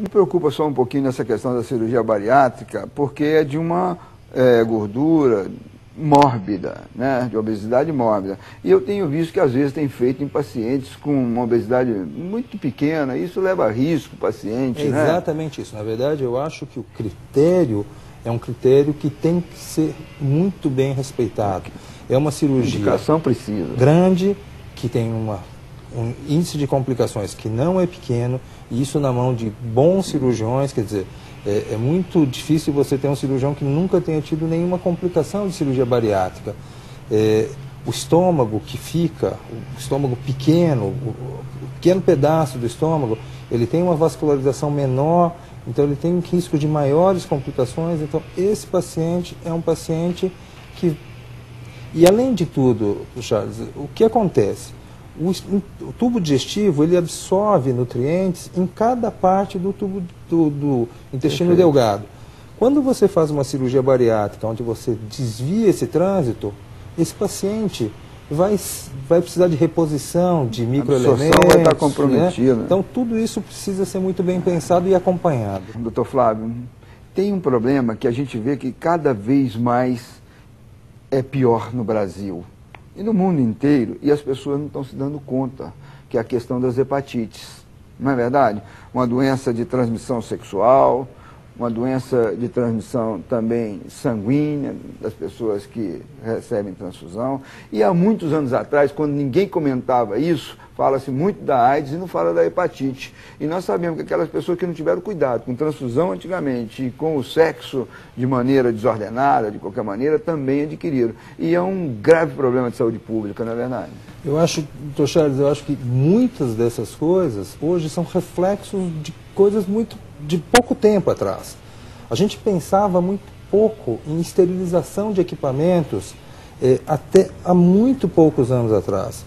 Me preocupa só um pouquinho nessa questão da cirurgia bariátrica, porque é de uma gordura mórbida, né, de obesidade mórbida. E eu tenho visto que às vezes tem feito em pacientes com uma obesidade muito pequena, isso leva a risco o paciente, né? Exatamente isso. Na verdade, eu acho que o critério é um critério que tem que ser muito bem respeitado. É uma cirurgia Indicação precisa. grande, que tem um índice de complicações que não é pequeno, e isso na mão de bons cirurgiões, quer dizer, é muito difícil você ter um cirurgião que nunca tenha tido nenhuma complicação de cirurgia bariátrica. O estômago que fica, o estômago pequeno, o pequeno pedaço do estômago, ele tem uma vascularização menor, então ele tem um risco de maiores complicações. Então esse paciente é um paciente que... E além de tudo, Charles, o que acontece? O tubo digestivo, ele absorve nutrientes em cada parte do tubo do intestino delgado. Quando você faz uma cirurgia bariátrica, onde você desvia esse trânsito, esse paciente vai precisar de reposição de microelementos. A absorção vai estar comprometida. Né? Então tudo isso precisa ser muito bem pensado e acompanhado. Doutor Flávio, tem um problema que a gente vê que cada vez mais é pior no Brasil e no mundo inteiro, e as pessoas não estão se dando conta, que é a questão das hepatites. Não é verdade? Uma doença de transmissão sexual, uma doença de transmissão também sanguínea, das pessoas que recebem transfusão. E há muitos anos atrás, quando ninguém comentava isso, fala-se muito da AIDS e não fala da hepatite. E nós sabemos que aquelas pessoas que não tiveram cuidado com transfusão antigamente e com o sexo de maneira desordenada, de qualquer maneira, também adquiriram. E é um grave problema de saúde pública, não é verdade? Eu acho, Dr. Charles, eu acho que muitas dessas coisas hoje são reflexos de coisas de pouco tempo atrás. A gente pensava muito pouco em esterilização de equipamentos até há muito poucos anos atrás.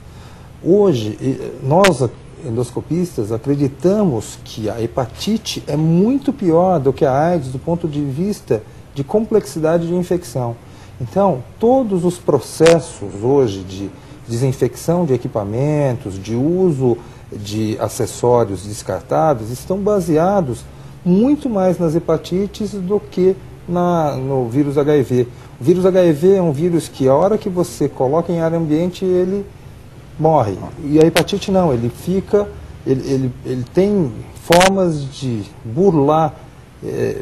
Hoje, nós endoscopistas acreditamos que a hepatite é muito pior do que a AIDS do ponto de vista de complexidade de infecção. Então, todos os processos hoje de desinfecção de equipamentos, de uso de acessórios descartáveis, estão baseados muito mais nas hepatites do que no vírus HIV. O vírus HIV é um vírus que a hora que você coloca em ar ambiente, ele morre. E a hepatite não, ele tem formas de burlar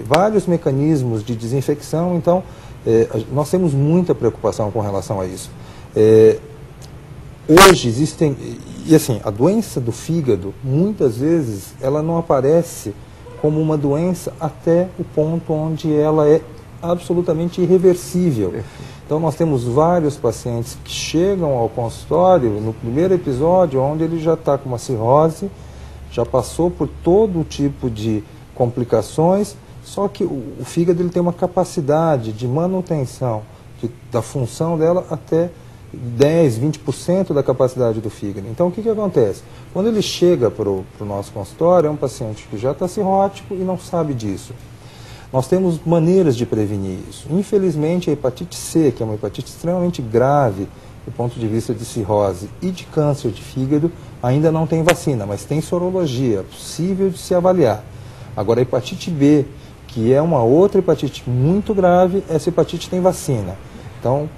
vários mecanismos de desinfecção, então nós temos muita preocupação com relação a isso. Hoje existem, e assim, a doença do fígado, muitas vezes, ela não aparece como uma doença até o ponto onde ela é absolutamente irreversível. Então nós temos vários pacientes que chegam ao consultório no primeiro episódio, onde ele já está com uma cirrose, já passou por todo tipo de complicações, só que o fígado ele tem uma capacidade de manutenção da função dela até 10, 20% da capacidade do fígado. Então o que acontece? Quando ele chega para o nosso consultório, é um paciente que já está cirrótico e não sabe disso. Nós temos maneiras de prevenir isso. Infelizmente, a hepatite C, que é uma hepatite extremamente grave do ponto de vista de cirrose e de câncer de fígado, ainda não tem vacina, mas tem sorologia, possível de se avaliar. Agora, a hepatite B, que é uma outra hepatite muito grave, essa hepatite tem vacina. Então,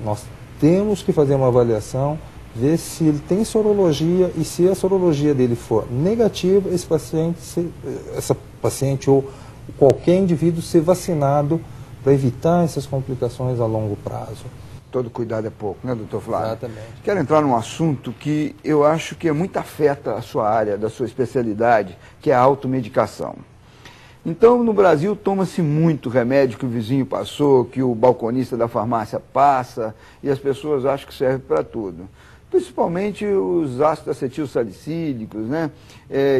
nós temos que fazer uma avaliação, ver se ele tem sorologia, e se a sorologia dele for negativa, essa paciente ou qualquer indivíduo ser vacinado para evitar essas complicações a longo prazo. Todo cuidado é pouco, né, doutor Flávio? Exatamente. Quero entrar num assunto que eu acho que muito afeta a sua área, da sua especialidade, que é a automedicação. Então, no Brasil, toma-se muito remédio que o vizinho passou, que o balconista da farmácia passa, e as pessoas acham que serve para tudo. Principalmente os ácidos acetilsalicílicos, né,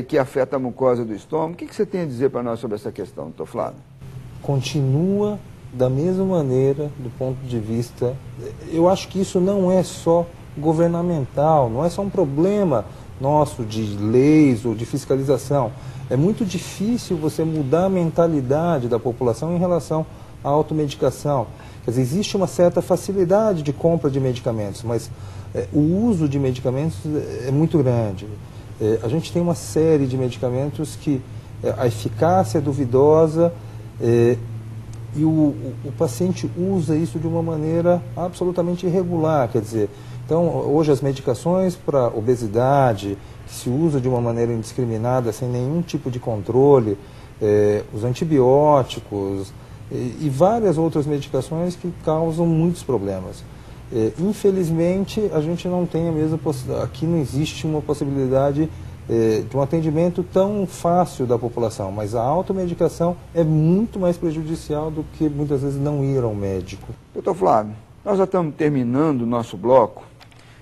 que afetam a mucosa do estômago. O que você tem a dizer para nós sobre essa questão, doutor Flávio? Continua da mesma maneira, do ponto de vista... Eu acho que isso não é só governamental, não é só um problema nosso de leis ou de fiscalização. É muito difícil você mudar a mentalidade da população em relação à automedicação. Quer dizer, existe uma certa facilidade de compra de medicamentos, mas o uso de medicamentos é muito grande. A gente tem uma série de medicamentos que a eficácia é duvidosa, e o paciente usa isso de uma maneira absolutamente irregular, quer dizer, então hoje as medicações para obesidade, que se usa de uma maneira indiscriminada, sem nenhum tipo de controle, os antibióticos e várias outras medicações que causam muitos problemas. Infelizmente, a gente não tem a mesma possibilidade, aqui não existe uma possibilidade de um atendimento tão fácil da população, mas a automedicação é muito mais prejudicial do que muitas vezes não ir ao médico. Doutor Flávio, nós já estamos terminando o nosso bloco,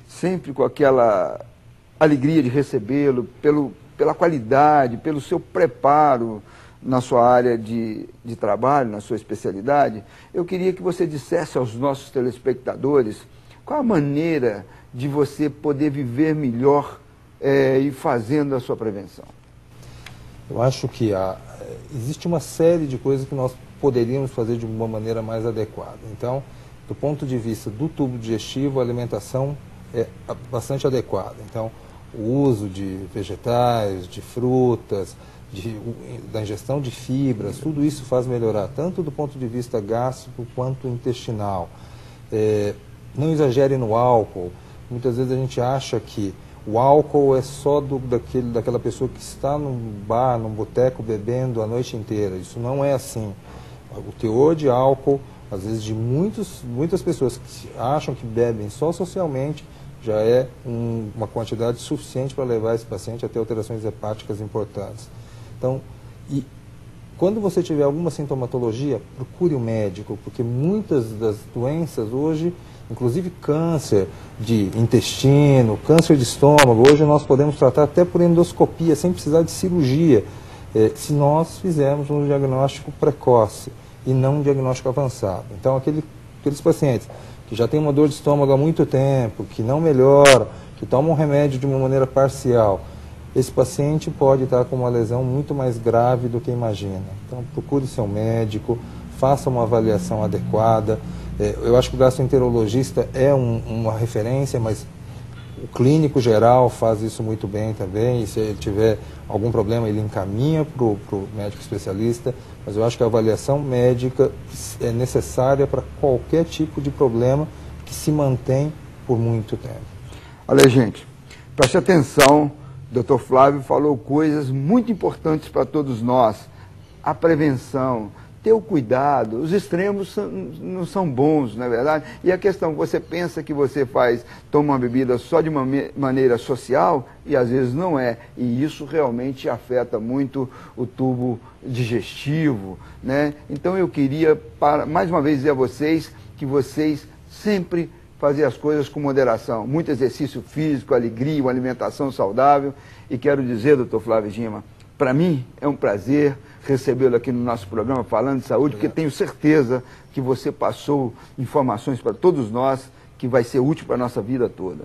sempre com aquela alegria de recebê-lo, pela qualidade, pelo seu preparo na sua área de trabalho, na sua especialidade. Eu queria que você dissesse aos nossos telespectadores qual a maneira de você poder viver melhor e fazendo a sua prevenção. Eu acho que existe uma série de coisas que nós poderíamos fazer de uma maneira mais adequada. Então, do ponto de vista do tubo digestivo, a alimentação é bastante adequada. Então, o uso de vegetais, de frutas, da ingestão de fibras, tudo isso faz melhorar, tanto do ponto de vista gástrico quanto intestinal. Não exagere no álcool. Muitas vezes a gente acha que o álcool é só daquela pessoa que está num bar, num boteco, bebendo a noite inteira. Isso não é assim. O teor de álcool, às vezes de muitas pessoas que acham que bebem só socialmente, já é uma quantidade suficiente para levar esse paciente a ter alterações hepáticas importantes. Então, quando você tiver alguma sintomatologia, procure um médico, porque muitas das doenças hoje, inclusive câncer de intestino, câncer de estômago, hoje nós podemos tratar até por endoscopia, sem precisar de cirurgia, se nós fizermos um diagnóstico precoce e não um diagnóstico avançado. Então, aqueles pacientes que já têm uma dor de estômago há muito tempo, que não melhora, que tomam remédio de uma maneira parcial, esse paciente pode estar com uma lesão muito mais grave do que imagina. Então, procure seu médico, faça uma avaliação adequada. Eu acho que o gastroenterologista é uma referência, mas o clínico geral faz isso muito bem também. E se ele tiver algum problema, ele encaminha para o médico especialista. Mas eu acho que a avaliação médica é necessária para qualquer tipo de problema que se mantém por muito tempo. Olha, gente, preste atenção. O Dr. Flávio falou coisas muito importantes para todos nós. A prevenção, ter o cuidado, os extremos não são bons, não é verdade? E a questão, você pensa que você toma uma bebida só de uma maneira social e às vezes não é. E isso realmente afeta muito o tubo digestivo, né? Então eu queria, mais uma vez, dizer a vocês que vocês sempre fazer as coisas com moderação, muito exercício físico, alegria, uma alimentação saudável. E quero dizer, doutor Flávio Gima, para mim é um prazer recebê-lo aqui no nosso programa Falando de Saúde, porque tenho certeza que você passou informações para todos nós que vai ser útil para a nossa vida toda.